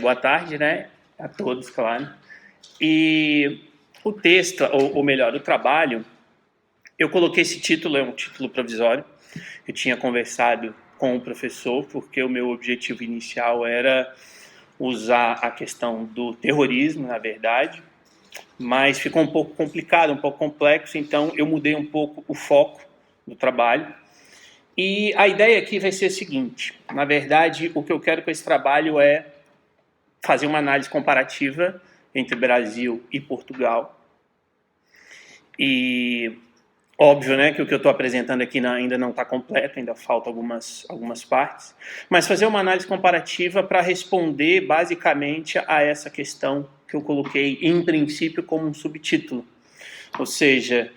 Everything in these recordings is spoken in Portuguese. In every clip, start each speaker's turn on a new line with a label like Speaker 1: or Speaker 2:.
Speaker 1: Boa tarde, né, a todos, claro. E o texto, ou melhor, o trabalho, eu coloquei esse título, é um título provisório. Eu tinha conversado com o professor, porque o meu objetivo inicial era usar a questão do terrorismo, na verdade, mas ficou um pouco complicado, um pouco complexo, então eu mudei um pouco o foco do trabalho. E a ideia aqui vai ser a seguinte: na verdade, o que eu quero com esse trabalho é fazer uma análise comparativa entre Brasil e Portugal. E óbvio, né, que o que eu estou apresentando aqui ainda não está completo, ainda falta algumas partes, mas fazer uma análise comparativa para responder basicamente a essa questão que eu coloquei em princípio como um subtítulo, ou seja,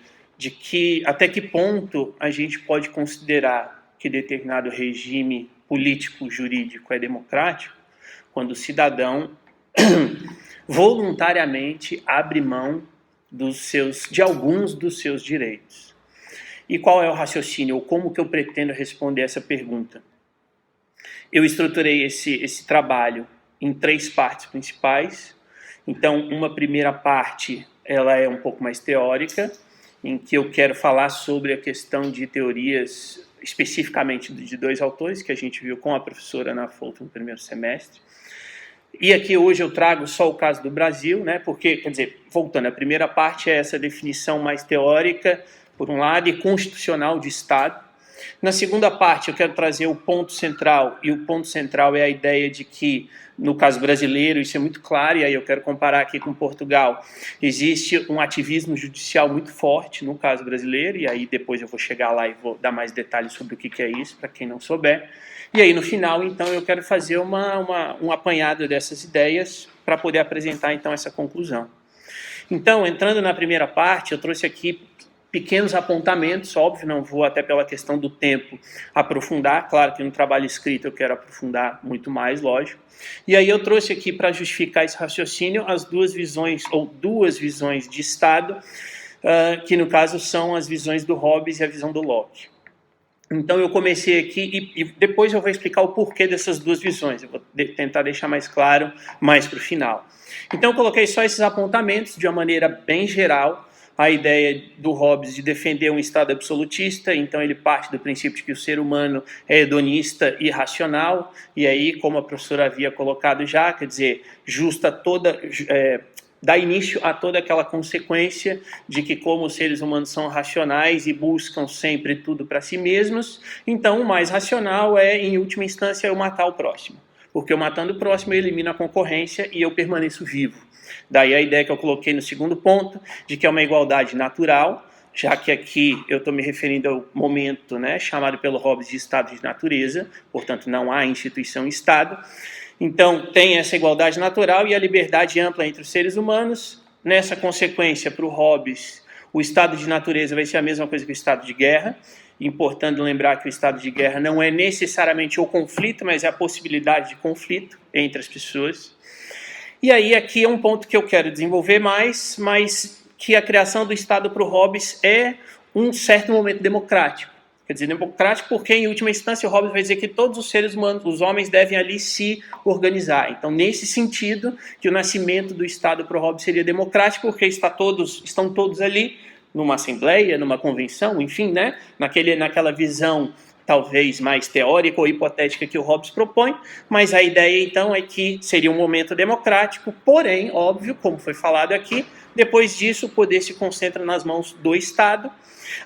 Speaker 1: até que ponto a gente pode considerar que determinado regime político jurídico é democrático quando o cidadão voluntariamente abre mão de alguns dos seus direitos. E qual é o raciocínio, ou como que eu pretendo responder essa pergunta? Eu estruturei esse trabalho em 3 partes principais. Então, uma primeira parte, ela é um pouco mais teórica, em que eu quero falar sobre a questão de teorias, especificamente de 2 autores, que a gente viu com a professora Ana Fulton no primeiro semestre. E aqui hoje eu trago só o caso do Brasil, né? Porque, quer dizer, voltando, a primeira parte é essa definição mais teórica, por um lado, e constitucional de Estado. Na segunda parte eu quero trazer o ponto central, e o ponto central é a ideia de que, no caso brasileiro, isso é muito claro, e aí eu quero comparar aqui com Portugal, existe um ativismo judicial muito forte no caso brasileiro, e aí depois eu vou chegar lá e vou dar mais detalhes sobre o que é isso, para quem não souber. E aí, no final, então, eu quero fazer um apanhado dessas ideias para poder apresentar, então, essa conclusão. Então, entrando na primeira parte, eu trouxe aqui pequenos apontamentos, óbvio, não vou até pela questão do tempo aprofundar, claro que no trabalho escrito eu quero aprofundar muito mais, lógico. E aí eu trouxe aqui para justificar esse raciocínio as duas visões de Estado, que no caso são as visões do Hobbes e a visão do Locke. Então eu comecei aqui e depois eu vou explicar o porquê dessas duas visões, eu vou tentar deixar mais claro mais para o final. Então eu coloquei só esses apontamentos de uma maneira bem geral, a ideia do Hobbes de defender um Estado absolutista, então ele parte do princípio de que o ser humano é hedonista e racional, e aí, como a professora havia colocado já, quer dizer, dá início a toda aquela consequência de que, como os seres humanos são racionais e buscam sempre tudo para si mesmos, então o mais racional é, em última instância, eu matar o próximo. Porque eu matando o próximo, eu elimino a concorrência e eu permaneço vivo. Daí a ideia que eu coloquei no segundo ponto, de que é uma igualdade natural, já que aqui eu estou me referindo ao momento, né, chamado pelo Hobbes de estado de natureza, portanto não há instituição Estado. Então, tem essa igualdade natural e a liberdade ampla entre os seres humanos. Nessa consequência, para o Hobbes, o estado de natureza vai ser a mesma coisa que o estado de guerra. Importante lembrar que o estado de guerra não é necessariamente o conflito, mas é a possibilidade de conflito entre as pessoas. E aí, aqui é um ponto que eu quero desenvolver mais, mas que a criação do Estado para o Hobbes é um certo momento democrático. Quer dizer, democrático porque, em última instância, o Hobbes vai dizer que todos os seres humanos, os homens, devem ali se organizar. Então, nesse sentido, que o nascimento do Estado para o Hobbes seria democrático, porque estão todos ali, numa assembleia, numa convenção, enfim, né? Naquela visão talvez mais teórica ou hipotética que o Hobbes propõe, mas a ideia, então, é que seria um momento democrático, porém, óbvio, como foi falado aqui, depois disso o poder se concentra nas mãos do Estado,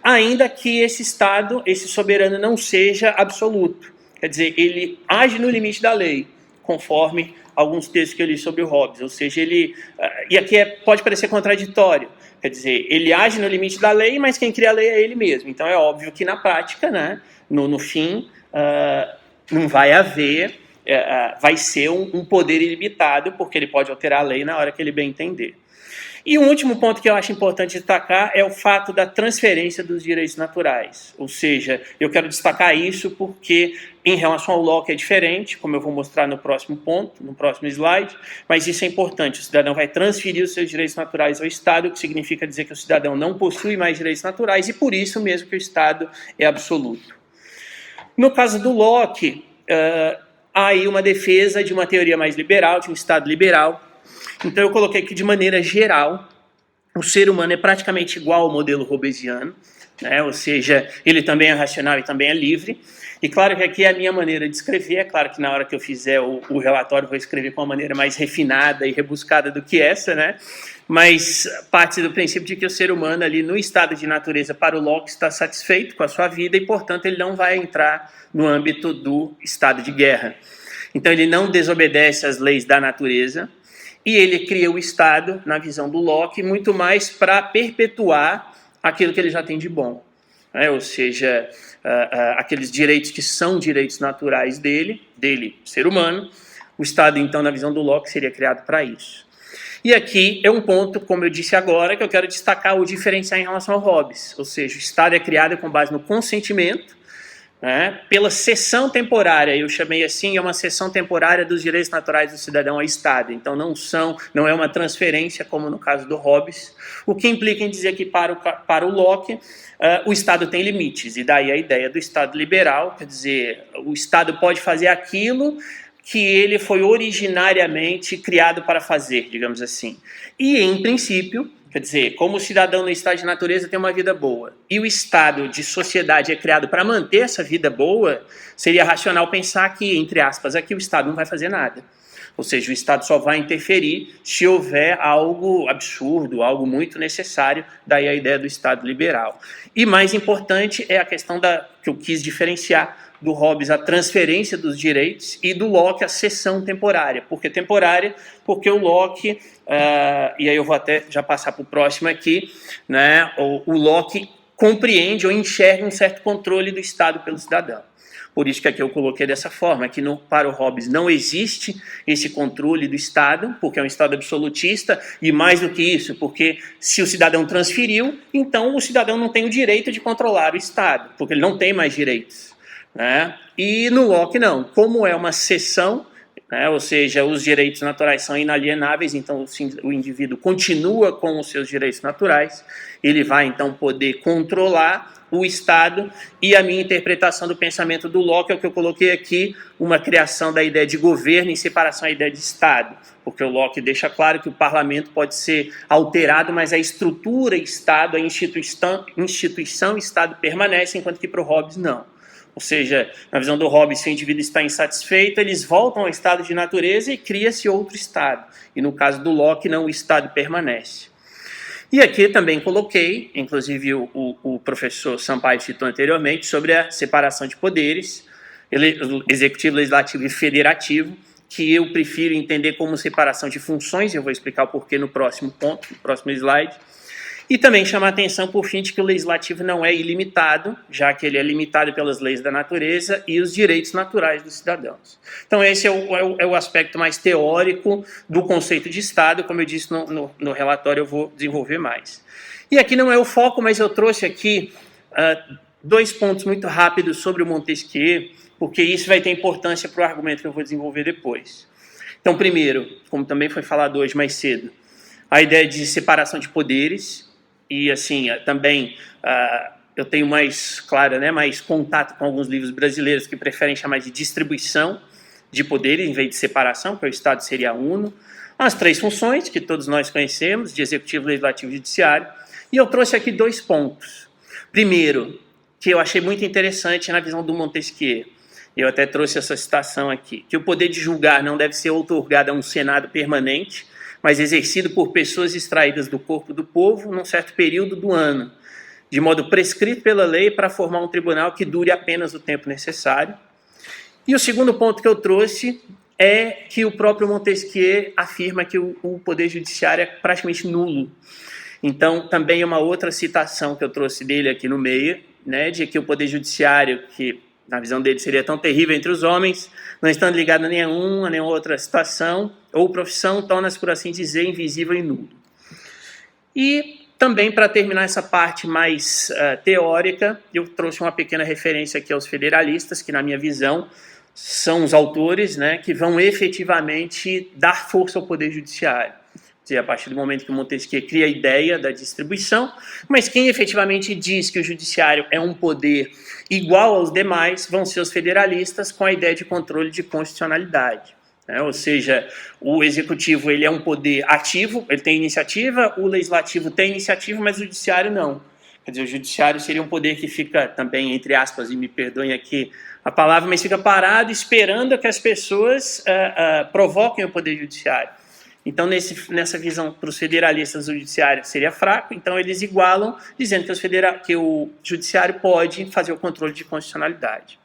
Speaker 1: ainda que esse Estado, esse soberano, não seja absoluto. Quer dizer, ele age no limite da lei, conforme alguns textos que eu li sobre o Hobbes. Ou seja, e aqui pode parecer contraditório, quer dizer, ele age no limite da lei, mas quem cria a lei é ele mesmo. Então é óbvio que na prática, né, no fim, não vai haver, vai ser um poder ilimitado, porque ele pode alterar a lei na hora que ele bem entender. E um último ponto que eu acho importante destacar é o fato da transferência dos direitos naturais. Ou seja, eu quero destacar isso porque, em relação ao Locke, é diferente, como eu vou mostrar no próximo ponto, no próximo slide, mas isso é importante. O cidadão vai transferir os seus direitos naturais ao Estado, o que significa dizer que o cidadão não possui mais direitos naturais e, por isso mesmo, que o Estado é absoluto. No caso do Locke, há aí uma defesa de uma teoria mais liberal, de um Estado liberal. Então eu coloquei que, de maneira geral, o ser humano é praticamente igual ao modelo hobbesiano, né? Ou seja, ele também é racional e também é livre. E claro que aqui é a minha maneira de escrever, é claro que na hora que eu fizer o relatório eu vou escrever com uma maneira mais refinada e rebuscada do que essa, né? Mas parte do princípio de que o ser humano ali no estado de natureza para o Locke está satisfeito com a sua vida e, portanto, ele não vai entrar no âmbito do estado de guerra. Então ele não desobedece às leis da natureza e ele cria o Estado, na visão do Locke, muito mais para perpetuar aquilo que ele já tem de bom. Ou seja, aqueles direitos que são direitos naturais dele, ser humano, o Estado, então, na visão do Locke, seria criado para isso. E aqui é um ponto, como eu disse agora, que eu quero destacar o diferenciar em relação ao Hobbes, ou seja, o Estado é criado com base no consentimento, né, pela cessão temporária, eu chamei assim, é uma cessão temporária dos direitos naturais do cidadão ao Estado, então não é uma transferência como no caso do Hobbes, o que implica em dizer que para o Locke o Estado tem limites, e daí a ideia do Estado liberal, quer dizer, o Estado pode fazer aquilo que ele foi originariamente criado para fazer, digamos assim, e em princípio, quer dizer, como o cidadão no estado de natureza tem uma vida boa e o estado de sociedade é criado para manter essa vida boa, seria racional pensar que, entre aspas, aqui o Estado não vai fazer nada. Ou seja, o Estado só vai interferir se houver algo absurdo, algo muito necessário, daí a ideia do Estado liberal. E mais importante é a questão que eu quis diferenciar do Hobbes a transferência dos direitos e do Locke a cessão temporária. Por que temporária? Porque o Locke, e aí eu vou até já passar para o próximo aqui, né, o Locke compreende ou enxerga um certo controle do Estado pelo cidadão. Por isso que aqui eu coloquei dessa forma, que para o Hobbes não existe esse controle do Estado, porque é um Estado absolutista, e mais do que isso, porque se o cidadão transferiu, então o cidadão não tem o direito de controlar o Estado, porque ele não tem mais direitos. Né? E no Locke não, como é uma cessão, né? Ou seja, os direitos naturais são inalienáveis, então o indivíduo continua com os seus direitos naturais, ele vai então poder controlar o Estado, e a minha interpretação do pensamento do Locke é o que eu coloquei aqui, uma criação da ideia de governo em separação da ideia de Estado, porque o Locke deixa claro que o parlamento pode ser alterado, mas a estrutura Estado, a instituição Estado permanece, enquanto que para o Hobbes não. Ou seja, na visão do Hobbes, se o indivíduo está insatisfeito, eles voltam ao estado de natureza e cria-se outro estado. E no caso do Locke, não, o estado permanece. E aqui também coloquei, inclusive o professor Sampaio citou anteriormente, sobre a separação de poderes, executivo, legislativo e federativo, que eu prefiro entender como separação de funções, eu vou explicar o porquê no próximo ponto, no próximo slide. E também chamar a atenção, por fim, de que o legislativo não é ilimitado, já que ele é limitado pelas leis da natureza e os direitos naturais dos cidadãos. Então esse é o aspecto mais teórico do conceito de Estado, como eu disse no relatório, eu vou desenvolver mais. E aqui não é o foco, mas eu trouxe aqui dois pontos muito rápidos sobre o Montesquieu, porque isso vai ter importância para o argumento que eu vou desenvolver depois. Então, primeiro, como também foi falado hoje mais cedo, a ideia de separação de poderes. E, assim, também eu tenho mais, claro, né, mais contato com alguns livros brasileiros que preferem chamar de distribuição de poderes em vez de separação, porque o Estado seria uno. As três funções que todos nós conhecemos, de executivo, legislativo e judiciário. E eu trouxe aqui dois pontos. Primeiro, que eu achei muito interessante na visão do Montesquieu, eu até trouxe essa citação aqui, que o poder de julgar não deve ser outorgado a um Senado permanente, mas exercido por pessoas extraídas do corpo do povo num certo período do ano, de modo prescrito pela lei para formar um tribunal que dure apenas o tempo necessário. E o segundo ponto que eu trouxe é que o próprio Montesquieu afirma que o poder judiciário é praticamente nulo. Então, também é uma outra citação que eu trouxe dele aqui no meio, né, de que o poder judiciário, que na visão dele seria tão terrível entre os homens, não estando ligado a nenhuma outra situação ou profissão, torna-se, por assim dizer, invisível e nulo. E também, para terminar essa parte mais teórica, eu trouxe uma pequena referência aqui aos federalistas, que na minha visão são os autores, né, que vão efetivamente dar força ao poder judiciário. a partir do momento que o Montesquieu cria a ideia da distribuição, mas quem efetivamente diz que o judiciário é um poder igual aos demais vão ser os federalistas com a ideia de controle de constitucionalidade. Ou seja, o executivo ele é um poder ativo, ele tem iniciativa, o legislativo tem iniciativa, mas o judiciário não. Quer dizer, o judiciário seria um poder que fica também, entre aspas, e me perdoem aqui a palavra, mas fica parado esperando que as pessoas provoquem o poder judiciário. Então, nessa visão, para os federalistas, o judiciário seria fraco, então eles igualam, dizendo que o judiciário pode fazer o controle de constitucionalidade.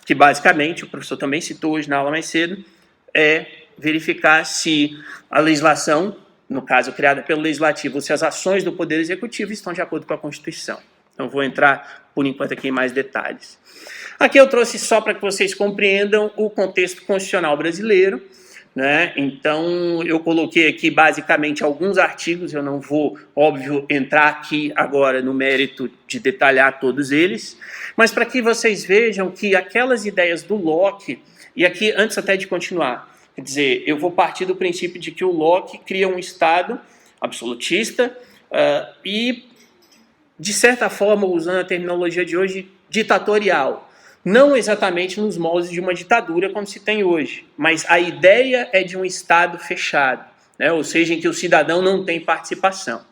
Speaker 1: Que, basicamente, o professor também citou hoje na aula mais cedo, é verificar se a legislação, no caso criada pelo Legislativo, se as ações do Poder Executivo estão de acordo com a Constituição. Então, vou entrar, por enquanto, aqui em mais detalhes. Aqui eu trouxe só para que vocês compreendam o contexto constitucional brasileiro, né? Então, eu coloquei aqui basicamente alguns artigos, eu não vou, óbvio, entrar aqui agora no mérito de detalhar todos eles, mas para que vocês vejam que aquelas ideias do Locke, e aqui, antes até de continuar, quer dizer, eu vou partir do princípio de que o Locke cria um Estado absolutista e, de certa forma, usando a terminologia de hoje, ditatorial. Não exatamente nos moldes de uma ditadura como se tem hoje, mas a ideia é de um Estado fechado, né? Ou seja, em que o cidadão não tem participação.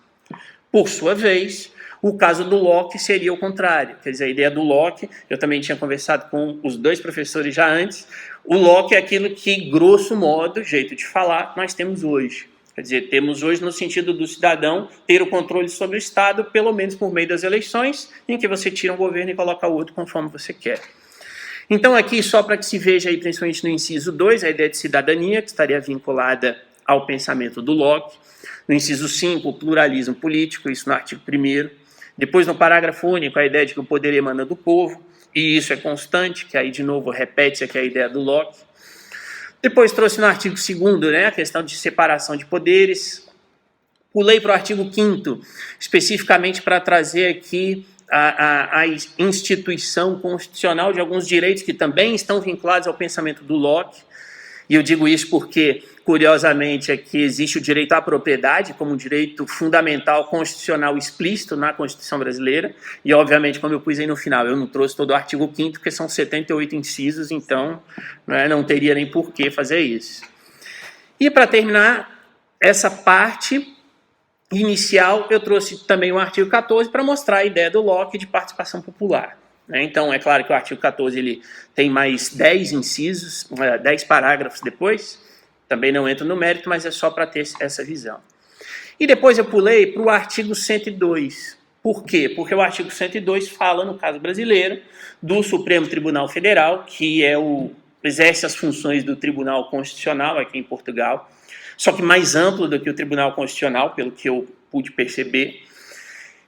Speaker 1: Por sua vez, o caso do Locke seria o contrário. Quer dizer, a ideia do Locke, eu também tinha conversado com os dois professores já antes, o Locke é aquilo que, grosso modo, jeito de falar, nós temos hoje. Quer dizer, temos hoje no sentido do cidadão ter o controle sobre o Estado, pelo menos por meio das eleições, em que você tira um governo e coloca outro conforme você quer. Então aqui, só para que se veja aí, principalmente no inciso 2, a ideia de cidadania, que estaria vinculada ao pensamento do Locke. No inciso 5, o pluralismo político, isso no artigo 1º. Depois, no parágrafo único, a ideia de que o poder emana do povo, e isso é constante, que aí, de novo, repete-se aqui a ideia do Locke. Depois trouxe no artigo 2º, né, a questão de separação de poderes. Pulei para o artigo 5º, especificamente para trazer aqui a instituição constitucional de alguns direitos que também estão vinculados ao pensamento do Locke. E eu digo isso porque, curiosamente, aqui existe o direito à propriedade como um direito fundamental constitucional explícito na Constituição brasileira. E, obviamente, como eu pus aí no final, eu não trouxe todo o artigo 5º, porque são 78 incisos, então não teria nem por que fazer isso. E, para terminar essa parte inicial, eu trouxe também o artigo 14 para mostrar a ideia do Locke de participação popular. Então, é claro que o artigo 14 ele tem mais 10 incisos, 10 parágrafos depois, também não entro no mérito, mas é só para ter essa visão. E depois eu pulei para o artigo 102. Por quê? Porque o artigo 102 fala, no caso brasileiro, do Supremo Tribunal Federal, que exerce as funções do Tribunal Constitucional aqui em Portugal, só que mais amplo do que o Tribunal Constitucional, pelo que eu pude perceber.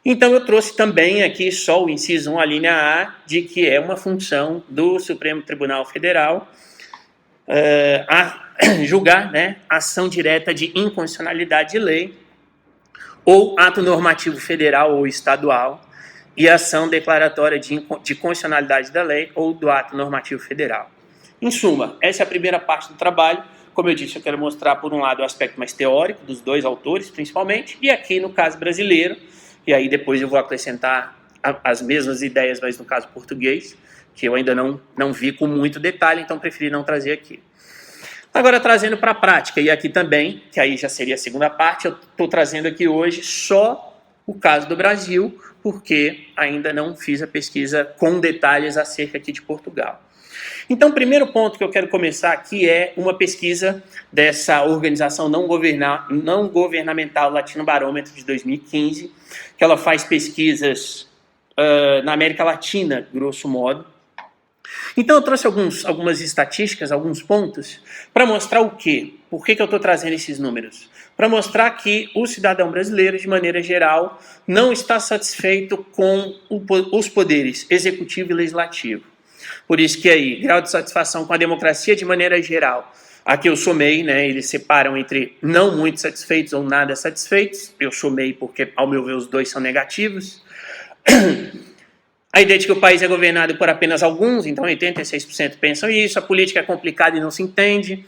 Speaker 1: Então eu trouxe também aqui só o inciso 1, a linha A, de que é uma função do Supremo Tribunal Federal a julgar, né, ação direta de inconstitucionalidade de lei, ou ato normativo federal ou estadual, e ação declaratória de constitucionalidade da lei ou do ato normativo federal. Em suma, essa é a primeira parte do trabalho. Como eu disse, eu quero mostrar, por um lado, o aspecto mais teórico dos dois autores, principalmente, e aqui, no caso brasileiro, e aí depois eu vou acrescentar as mesmas ideias, mas no caso português, que eu ainda não vi com muito detalhe, então preferi não trazer aqui. Agora, trazendo para a prática, e aqui também, que aí já seria a segunda parte, eu estou trazendo aqui hoje só o caso do Brasil, porque ainda não fiz a pesquisa com detalhes acerca aqui de Portugal. Então, o primeiro ponto que eu quero começar aqui é uma pesquisa dessa organização não governamental Latino Barômetro de 2015, que ela faz pesquisas na América Latina, grosso modo. Então, eu trouxe algumas estatísticas, alguns pontos, para mostrar o quê? Por que eu estou trazendo esses números? Para mostrar que o cidadão brasileiro, de maneira geral, não está satisfeito com os poderes executivo e legislativo. Por isso que aí, grau de satisfação com a democracia de maneira geral. Aqui eu somei, né, eles separam entre não muito satisfeitos ou nada satisfeitos. Eu somei porque, ao meu ver, os dois são negativos. A ideia de que o país é governado por apenas alguns, então 86% pensam isso. A política é complicada e não se entende.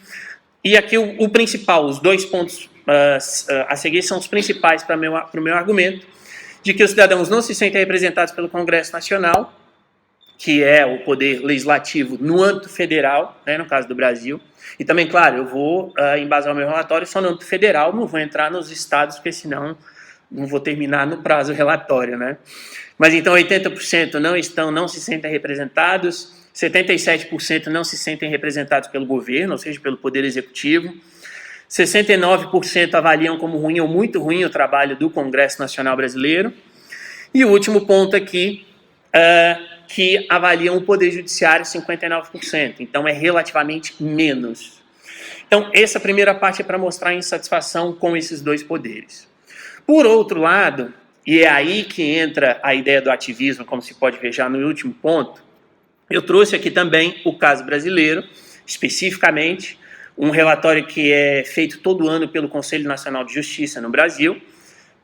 Speaker 1: E aqui o principal, os dois pontos a seguir são os principais para o meu argumento, de que os cidadãos não se sentem representados pelo Congresso Nacional, que é o poder legislativo no âmbito federal, né, no caso do Brasil. E também, claro, eu vou embasar o meu relatório só no âmbito federal, não vou entrar nos estados, porque senão não vou terminar no prazo o relatório, né? Mas então 80% não se sentem representados, 77% não se sentem representados pelo governo, ou seja, pelo poder executivo, 69% avaliam como ruim ou muito ruim o trabalho do Congresso Nacional Brasileiro, e o último ponto aqui, que avaliam o Poder Judiciário 59%, então é relativamente menos. Então, essa primeira parte é para mostrar a insatisfação com esses dois poderes. Por outro lado, e é aí que entra a ideia do ativismo, como se pode ver já no último ponto, eu trouxe aqui também o caso brasileiro, especificamente, um relatório que é feito todo ano pelo Conselho Nacional de Justiça no Brasil,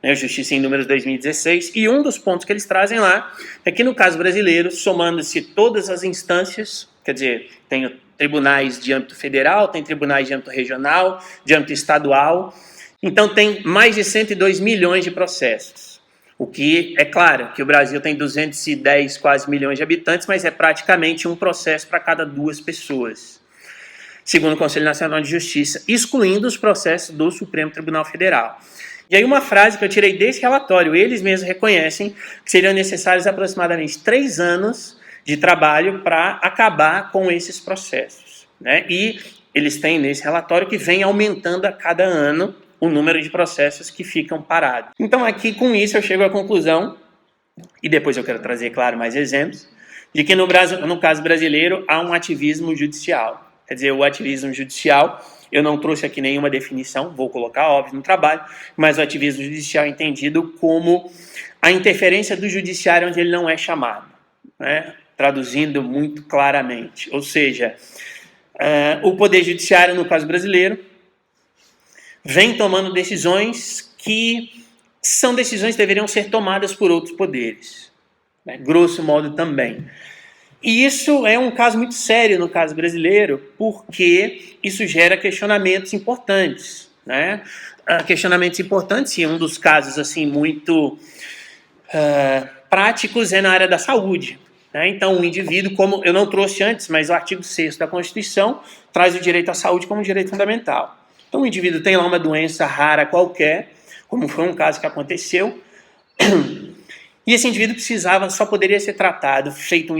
Speaker 1: né, Justiça em Números 2016, e um dos pontos que eles trazem lá é que no caso brasileiro, somando-se todas as instâncias, quer dizer, tem tribunais de âmbito federal, tem tribunais de âmbito regional, de âmbito estadual, então tem mais de 102 milhões de processos, o que é claro que o Brasil tem 210 quase milhões de habitantes, mas é praticamente um processo para cada 2 pessoas, segundo o Conselho Nacional de Justiça, excluindo os processos do Supremo Tribunal Federal. E aí uma frase que eu tirei desse relatório, eles mesmos reconhecem que seriam necessários aproximadamente 3 anos de trabalho para acabar com esses processos, né? E eles têm nesse relatório que vem aumentando a cada ano o número de processos que ficam parados. Então aqui com isso eu chego à conclusão, e depois eu quero trazer, claro, mais exemplos, de que no caso brasileiro há um ativismo judicial. Quer dizer, o ativismo judicial, eu não trouxe aqui nenhuma definição, vou colocar, óbvio, no trabalho, mas o ativismo judicial é entendido como a interferência do judiciário onde ele não é chamado, né? Traduzindo muito claramente. Ou seja, o poder judiciário, no caso brasileiro, vem tomando decisões que são decisões que deveriam ser tomadas por outros poderes, né? Grosso modo também. E isso é um caso muito sério no caso brasileiro, porque isso gera questionamentos importantes, né? Questionamentos importantes, e um dos casos assim, muito práticos é na área da saúde, né? Então, um indivíduo, como eu não trouxe antes, mas o artigo 6º da Constituição traz o direito à saúde como direito fundamental. Então, o indivíduo tem lá uma doença rara qualquer, como foi um caso que aconteceu, e esse indivíduo só poderia ser tratado, feito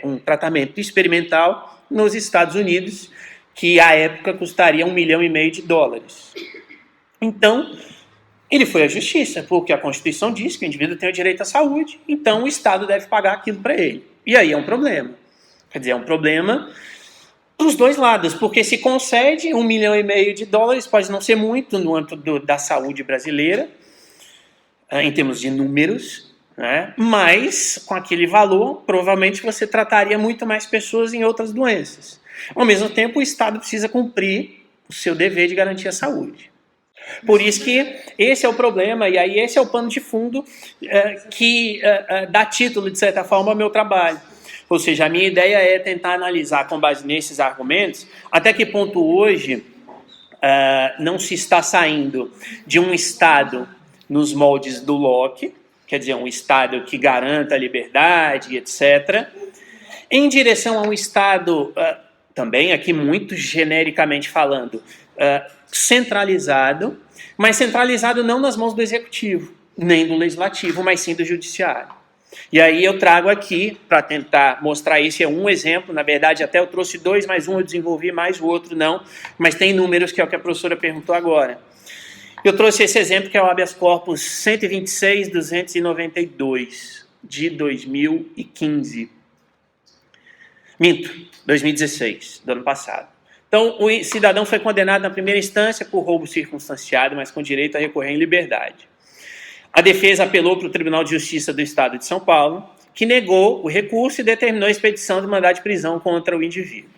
Speaker 1: um tratamento experimental nos Estados Unidos, que à época custaria $1,5 milhão. Então, ele foi à justiça, porque a Constituição diz que o indivíduo tem o direito à saúde, então o Estado deve pagar aquilo para ele. E aí é um problema. Quer dizer, é um problema para os dois lados, porque se concede $1,5 milhão, pode não ser muito no âmbito da saúde brasileira, em termos de números, né? Mas com aquele valor, provavelmente você trataria muito mais pessoas em outras doenças. Ao mesmo tempo, o Estado precisa cumprir o seu dever de garantir a saúde. Por isso que esse é o problema, e aí esse é o pano de fundo que dá título, de certa forma, ao meu trabalho. Ou seja, a minha ideia é tentar analisar, com base nesses argumentos, até que ponto hoje não se está saindo de um Estado nos moldes do Locke, quer dizer, um Estado que garanta a liberdade, etc., em direção a um Estado, também aqui muito genericamente falando, centralizado, mas centralizado não nas mãos do Executivo, nem do Legislativo, mas sim do Judiciário. E aí eu trago aqui, para tentar mostrar, esse é um exemplo, na verdade até eu trouxe 2, mais um eu desenvolvi, mais o outro não, mas tem números que é o que a professora perguntou agora. Eu trouxe esse exemplo que é o habeas corpus 126.292, de 2015. Minto, 2016, do ano passado. Então, o cidadão foi condenado na primeira instância por roubo circunstanciado, mas com direito a recorrer em liberdade. A defesa apelou para o Tribunal de Justiça do Estado de São Paulo, que negou o recurso e determinou a expedição de mandado de prisão contra o indivíduo.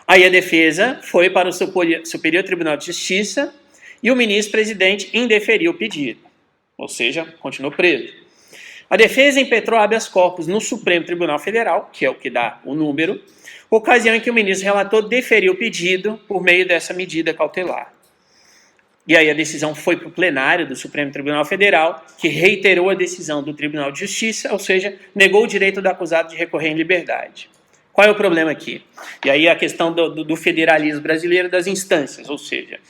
Speaker 1: Aí a defesa foi para o Superior Tribunal de Justiça e o ministro-presidente indeferiu o pedido, ou seja, continuou preso. A defesa impetrou habeas corpus no Supremo Tribunal Federal, que é o que dá o número, ocasião em que o ministro relator deferiu o pedido por meio dessa medida cautelar. E aí a decisão foi para o plenário do Supremo Tribunal Federal, que reiterou a decisão do Tribunal de Justiça, ou seja, negou o direito do acusado de recorrer em liberdade. Qual é o problema aqui? E aí a questão do federalismo brasileiro das instâncias, ou seja,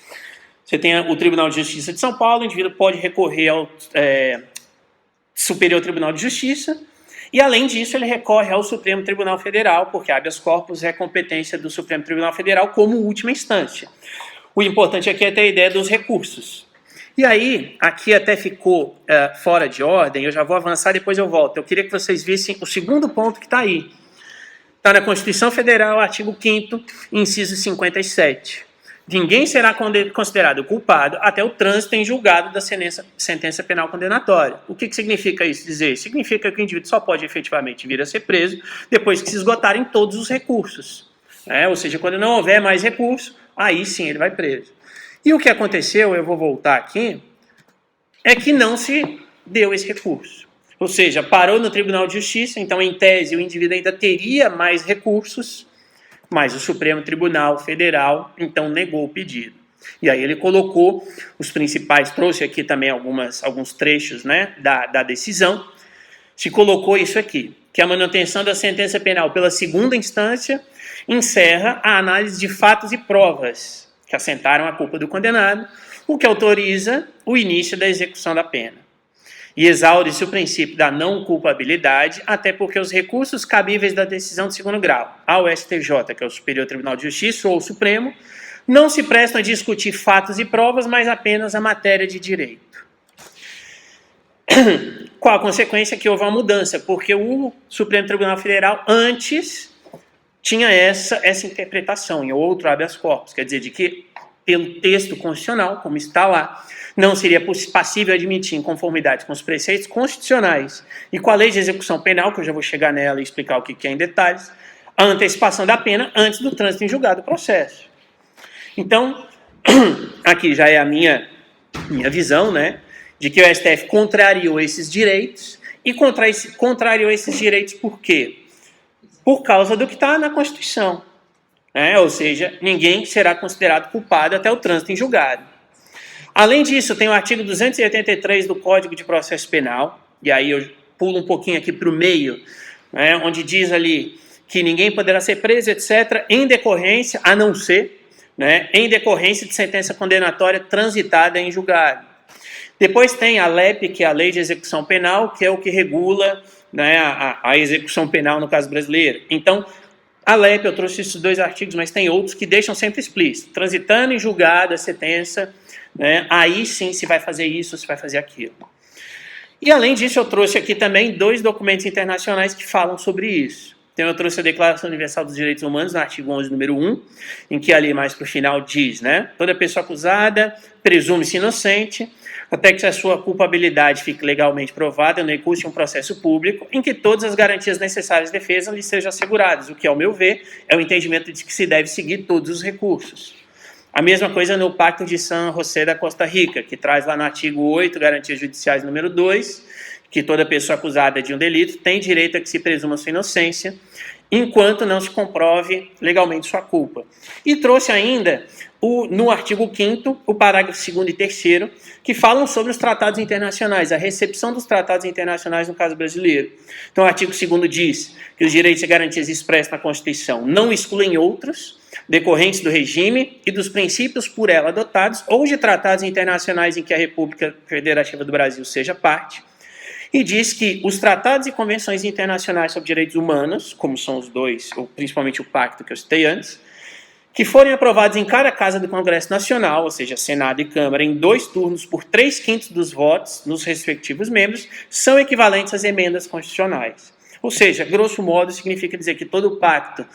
Speaker 1: você tem o Tribunal de Justiça de São Paulo, o indivíduo pode recorrer ao Superior Tribunal de Justiça, e além disso ele recorre ao Supremo Tribunal Federal, porque habeas corpus é competência do Supremo Tribunal Federal como última instância. O importante aqui é ter a ideia dos recursos. E aí, aqui até ficou fora de ordem, eu já vou avançar, depois eu volto. Eu queria que vocês vissem o segundo ponto que está aí. Está na Constituição Federal, artigo 5º, inciso 57. Ninguém será considerado culpado até o trânsito em julgado da sentença penal condenatória. O que significa isso dizer? Significa que o indivíduo só pode efetivamente vir a ser preso depois que se esgotarem todos os recursos. Ou seja, quando não houver mais recurso, aí sim ele vai preso. E o que aconteceu, eu vou voltar aqui, é que não se deu esse recurso. Ou seja, parou no Tribunal de Justiça, então em tese o indivíduo ainda teria mais recursos, mas o Supremo Tribunal Federal então negou o pedido. E aí ele colocou os principais, trouxe aqui também alguns trechos, né, da decisão, se colocou isso aqui, que a manutenção da sentença penal pela segunda instância encerra a análise de fatos e provas que assentaram a culpa do condenado, o que autoriza o início da execução da pena. E exaure-se o princípio da não culpabilidade, até porque os recursos cabíveis da decisão de segundo grau, ao STJ, que é o Superior Tribunal de Justiça, ou o Supremo, não se prestam a discutir fatos e provas, mas apenas a matéria de direito. Qual a consequência? Que houve uma mudança, porque o Supremo Tribunal Federal antes tinha essa interpretação em outro habeas corpus, quer dizer, de que pelo texto constitucional, como está lá, não seria passível admitir, em conformidade com os preceitos constitucionais e com a lei de execução penal, que eu já vou chegar nela e explicar o que é em detalhes, a antecipação da pena antes do trânsito em julgado do processo. Então, aqui já é a minha visão, né, de que o STF contrariou esses direitos, e contrariou esses direitos por quê? Por causa do que está na Constituição. Ou seja, ninguém será considerado culpado até o trânsito em julgado. Além disso, tem o artigo 283 do Código de Processo Penal, e aí eu pulo um pouquinho aqui para o meio, onde diz ali que ninguém poderá ser preso, etc., em decorrência, a não ser, em decorrência de sentença condenatória transitada em julgado. Depois tem a LEP, que é a Lei de Execução Penal, que é o que regula a execução penal no caso brasileiro. Então, a LEP, eu trouxe esses dois artigos, mas tem outros que deixam sempre explícito. Transitando em julgado a sentença, aí sim se vai fazer isso, se vai fazer aquilo. E além disso, eu trouxe aqui também 2 documentos internacionais que falam sobre isso. Então, eu trouxe a Declaração Universal dos Direitos Humanos, no artigo 11, número 1, em que ali mais para o final diz, toda pessoa acusada presume-se inocente, até que a sua culpabilidade fique legalmente provada no recurso de um processo público, em que todas as garantias necessárias de defesa lhe sejam asseguradas, o que, ao meu ver, é o entendimento de que se deve seguir todos os recursos. A mesma coisa no Pacto de San José da Costa Rica, que traz lá no artigo 8, Garantias Judiciais número 2, que toda pessoa acusada de um delito tem direito a que se presuma sua inocência, enquanto não se comprove legalmente sua culpa. E trouxe ainda, no artigo 5º, o parágrafo 2º e 3º, que falam sobre os tratados internacionais, a recepção dos tratados internacionais no caso brasileiro. Então, o artigo 2º diz que os direitos e garantias expressos na Constituição não excluem outros, decorrentes do regime e dos princípios por ela adotados, ou de tratados internacionais em que a República Federativa do Brasil seja parte, e diz que os tratados e convenções internacionais sobre direitos humanos, como são os dois, ou principalmente o pacto que eu citei antes, que forem aprovados em cada casa do Congresso Nacional, ou seja, Senado e Câmara, em 2 turnos por 3/5 dos votos nos respectivos membros, são equivalentes às emendas constitucionais. Ou seja, grosso modo, significa dizer que todo o pacto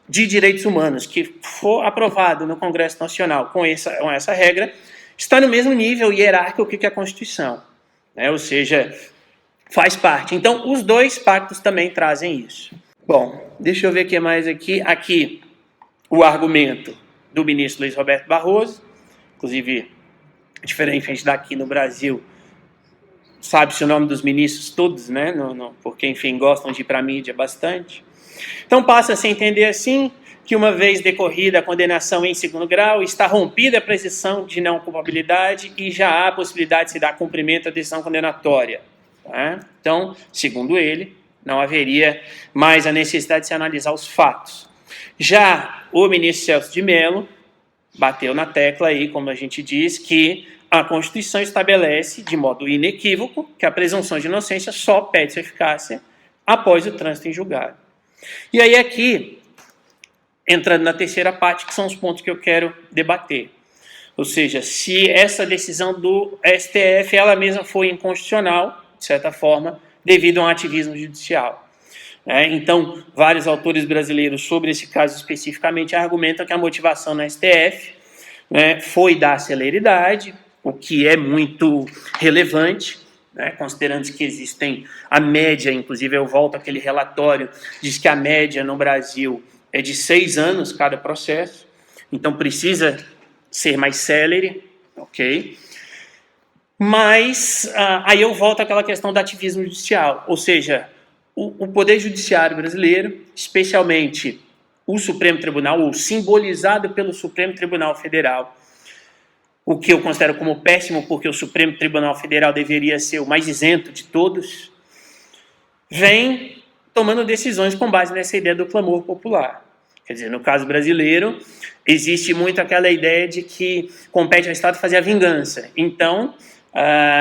Speaker 1: de direitos humanos que for aprovado no Congresso Nacional com essa regra, está no mesmo nível hierárquico que a Constituição. Ou seja, faz parte. Então, os 2 pactos também trazem isso. Bom, deixa eu ver o que mais aqui. Aqui, o argumento do ministro Luiz Roberto Barroso, inclusive, diferente daqui no Brasil, sabe-se o nome dos ministros todos, porque, enfim, gostam de ir para a mídia bastante. Então, passa-se a entender assim, que uma vez decorrida a condenação em segundo grau, está rompida a presunção de não culpabilidade e já há a possibilidade de se dar cumprimento à decisão condenatória. Tá? Então, segundo ele, não haveria mais a necessidade de se analisar os fatos. Já o ministro Celso de Mello bateu na tecla aí, como a gente diz, que a Constituição estabelece de modo inequívoco que a presunção de inocência só perde sua eficácia após o trânsito em julgado. E aí aqui, entrando na terceira parte, que são os pontos que eu quero debater. Ou seja, se essa decisão do STF, ela mesma foi inconstitucional, de certa forma, devido a um ativismo judicial. Então, vários autores brasileiros sobre esse caso especificamente argumentam que a motivação no STF foi dar celeridade, o que é muito relevante, considerando que existem a média, inclusive eu volto àquele relatório, diz que a média no Brasil é de 6 anos cada processo, então precisa ser mais célere, ok? Mas aí eu volto àquela questão do ativismo judicial, ou seja, o Poder Judiciário brasileiro, especialmente o Supremo Tribunal, ou simbolizado pelo Supremo Tribunal Federal, o que eu considero como péssimo, porque o Supremo Tribunal Federal deveria ser o mais isento de todos, vem tomando decisões com base nessa ideia do clamor popular. Quer dizer, no caso brasileiro, existe muito aquela ideia de que compete ao Estado fazer a vingança. Então,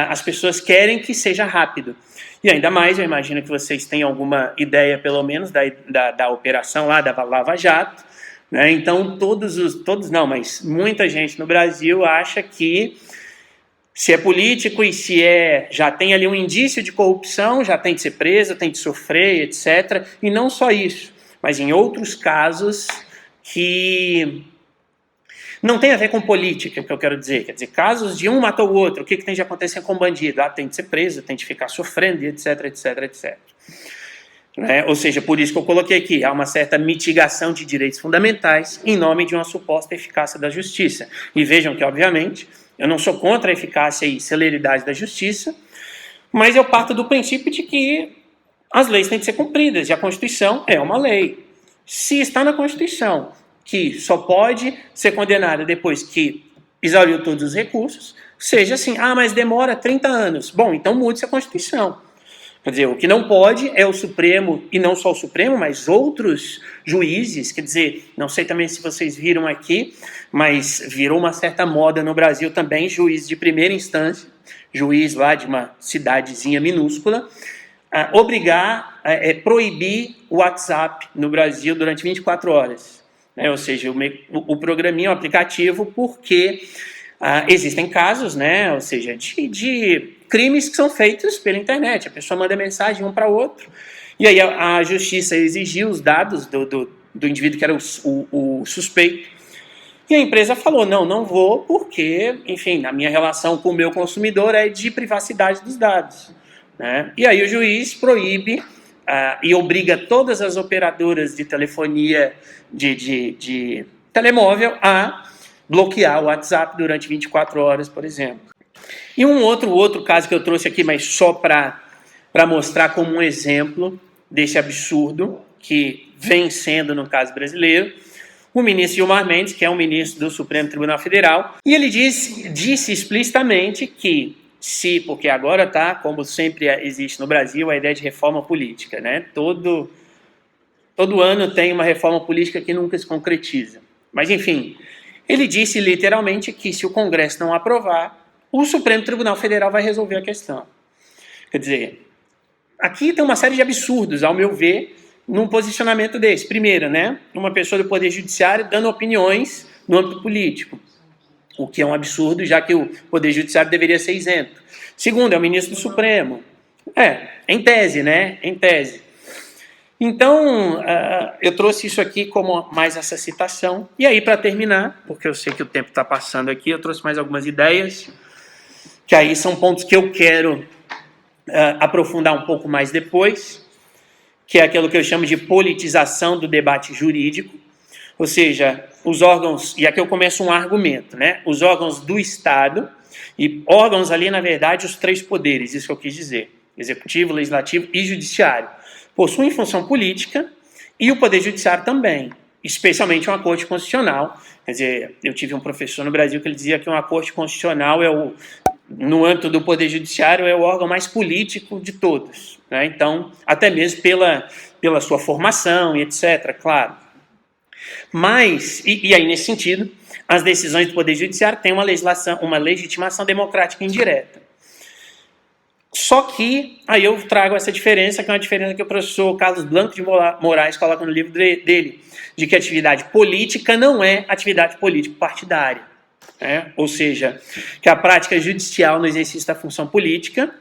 Speaker 1: as pessoas querem que seja rápido. E ainda mais, eu imagino que vocês têm alguma ideia, pelo menos, da operação lá, da Lava Jato. Então, mas muita gente no Brasil acha que se é político e se já tem ali um indício de corrupção, já tem de ser preso, tem de sofrer, etc. E não só isso, mas em outros casos que não tem a ver com política, que eu quero dizer. Quer dizer, casos de um matou o outro, o que tem de acontecer com o bandido? Tem de ser preso, tem de ficar sofrendo, etc, etc, etc. Ou seja, por isso que eu coloquei aqui, há uma certa mitigação de direitos fundamentais em nome de uma suposta eficácia da justiça. E vejam que, obviamente, eu não sou contra a eficácia e celeridade da justiça, mas eu parto do princípio de que as leis têm de ser cumpridas, e a Constituição é uma lei. Se está na Constituição que só pode ser condenada depois que exauriu todos os recursos, seja assim, mas demora 30 anos. Bom, então mude-se a Constituição. Quer dizer, o que não pode é o Supremo, e não só o Supremo, mas outros juízes, quer dizer, não sei também se vocês viram aqui, mas virou uma certa moda no Brasil também, juiz de primeira instância, juiz lá de uma cidadezinha minúscula, proibir o WhatsApp no Brasil durante 24 horas. Ou seja, o programinha, o aplicativo, porque existem casos, ou seja, de crimes que são feitos pela internet. A pessoa manda mensagem um para o outro, e aí a justiça exigiu os dados do indivíduo que era o suspeito, e a empresa falou, não vou, porque, enfim, a minha relação com o meu consumidor é de privacidade dos dados. E aí o juiz proíbe e obriga todas as operadoras de telefonia de telemóvel a bloquear o WhatsApp durante 24 horas, por exemplo. E um outro caso que eu trouxe aqui, mas só para mostrar como um exemplo desse absurdo que vem sendo no caso brasileiro, o ministro Gilmar Mendes, que é um ministro do Supremo Tribunal Federal, e ele disse explicitamente que porque agora como sempre existe no Brasil, a ideia de reforma política, Todo ano tem uma reforma política que nunca se concretiza. Mas, enfim, ele disse literalmente que se o Congresso não aprovar, o Supremo Tribunal Federal vai resolver a questão. Quer dizer, aqui tem uma série de absurdos, ao meu ver, num posicionamento desse. Primeiro, uma pessoa do Poder Judiciário dando opiniões no âmbito político, o que é um absurdo, já que o Poder Judiciário deveria ser isento. Segundo, é o ministro do Supremo. Em tese, Em tese. Então, eu trouxe isso aqui como mais essa citação. E aí, para terminar, porque eu sei que o tempo está passando aqui, eu trouxe mais algumas ideias, que aí são pontos que eu quero aprofundar um pouco mais depois, que é aquilo que eu chamo de politização do debate jurídico, ou seja, os órgãos, e aqui eu começo um argumento, os órgãos do Estado, e órgãos ali, na verdade, os 3 poderes, isso que eu quis dizer, executivo, legislativo e judiciário, possuem função política, e o Poder Judiciário também. especialmente uma corte constitucional. Quer dizer, eu tive um professor no Brasil que ele dizia que uma corte constitucional no âmbito do Poder Judiciário, é o órgão mais político de todos, né? Então, até mesmo pela sua formação e etc., claro. Mas, e aí nesse sentido, as decisões do Poder Judiciário têm uma legitimação democrática indireta. Só que, aí eu trago essa diferença, que é uma diferença que o professor Carlos Blanco de Moraes coloca no livro dele, de que atividade política não é atividade político-partidária. Ou seja, que a prática judicial no exercício da função política,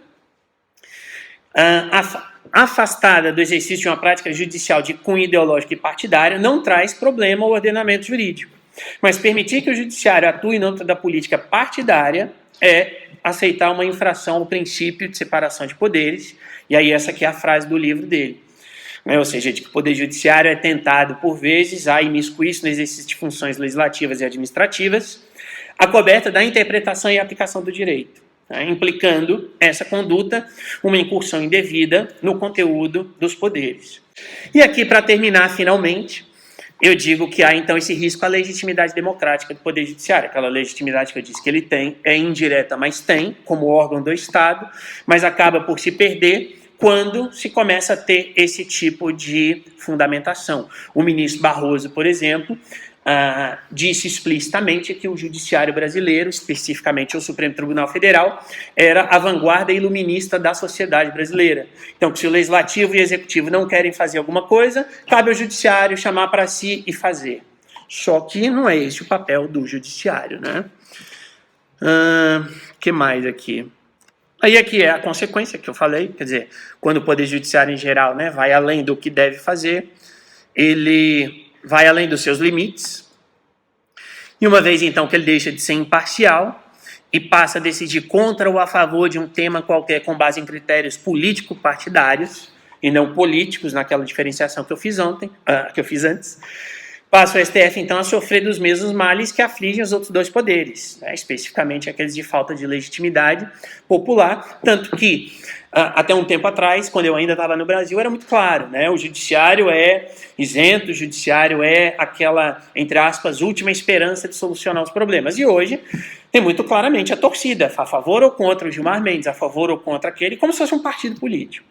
Speaker 1: afastada do exercício de uma prática judicial de cunho ideológico e partidário, não traz problema ao ordenamento jurídico. Mas permitir que o judiciário atue no âmbito da política partidária é aceitar uma infração ao princípio de separação de poderes, e aí essa aqui é a frase do livro dele. Ou seja, de que o Poder Judiciário é tentado, por vezes, a imiscuir-se no exercício de funções legislativas e administrativas, a coberta da interpretação e aplicação do direito, implicando essa conduta uma incursão indevida no conteúdo dos poderes. E aqui, para terminar, finalmente, eu digo que há, então, esse risco à legitimidade democrática do Poder Judiciário. Aquela legitimidade que eu disse que ele tem, é indireta, mas tem, como órgão do Estado, mas acaba por se perder quando se começa a ter esse tipo de fundamentação. O ministro Barroso, por exemplo, disse explicitamente que o judiciário brasileiro, especificamente o Supremo Tribunal Federal, era a vanguarda iluminista da sociedade brasileira. Então, se o Legislativo e o Executivo não querem fazer alguma coisa, cabe ao judiciário chamar para si e fazer. Só que não é esse o papel do judiciário, né? Que mais aqui? Aí aqui é a consequência que eu falei, quer dizer, quando o Poder Judiciário em geral, né, vai além do que deve fazer, ele vai além dos seus limites, e uma vez então que ele deixa de ser imparcial e passa a decidir contra ou a favor de um tema qualquer com base em critérios político-partidários e não políticos, naquela diferenciação que eu fiz antes, passa o STF então a sofrer dos mesmos males que afligem os outros dois poderes, né, especificamente aqueles de falta de legitimidade popular, tanto que até um tempo atrás, quando eu ainda estava no Brasil, era muito claro, né? O judiciário é isento, o judiciário é aquela, entre aspas, última esperança de solucionar os problemas. E hoje tem muito claramente a torcida, a favor ou contra o Gilmar Mendes, a favor ou contra aquele, como se fosse um partido político,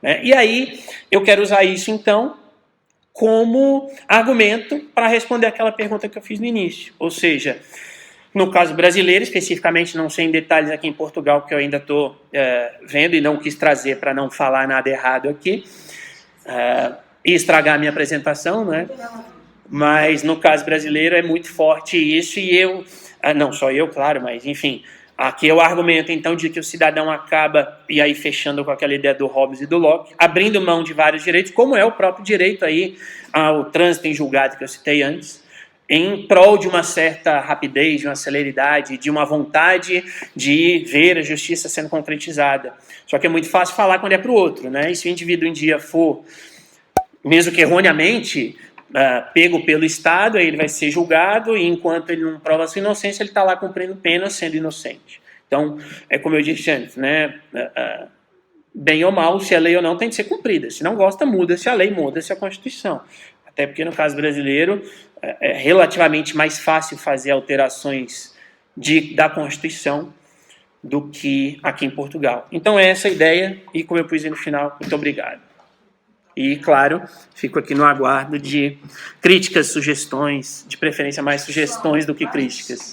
Speaker 1: né? E aí eu quero usar isso, então, como argumento para responder aquela pergunta que eu fiz no início. Ou seja, no caso brasileiro, especificamente, não sei em detalhes aqui em Portugal, que eu ainda estou vendo e não quis trazer para não falar nada errado aqui, e estragar a minha apresentação, né? Mas no caso brasileiro é muito forte isso, e eu, não só eu, claro, mas enfim, aqui é o argumento então de que o cidadão acaba, e aí fechando com aquela ideia do Hobbes e do Locke, abrindo mão de vários direitos, como é o próprio direito aí ao trânsito em julgado que eu citei antes, em prol de uma certa rapidez, de uma celeridade, de uma vontade de ver a justiça sendo concretizada. Só que é muito fácil falar quando é para o outro, né? E se o indivíduo um dia for, mesmo que erroneamente, pego pelo Estado, aí ele vai ser julgado, e enquanto ele não prova a sua inocência, ele está lá cumprindo pena sendo inocente. Então, é como eu disse antes, né? Bem ou mal, se é lei ou não, tem que ser cumprida. Se não gosta, muda-se a lei, muda-se a Constituição. Até porque, no caso brasileiro, é relativamente mais fácil fazer alterações da Constituição do que aqui em Portugal. Então, é essa a ideia, e como eu pus no final, muito obrigado. E, claro, fico aqui no aguardo de críticas, sugestões, de preferência mais sugestões do que críticas.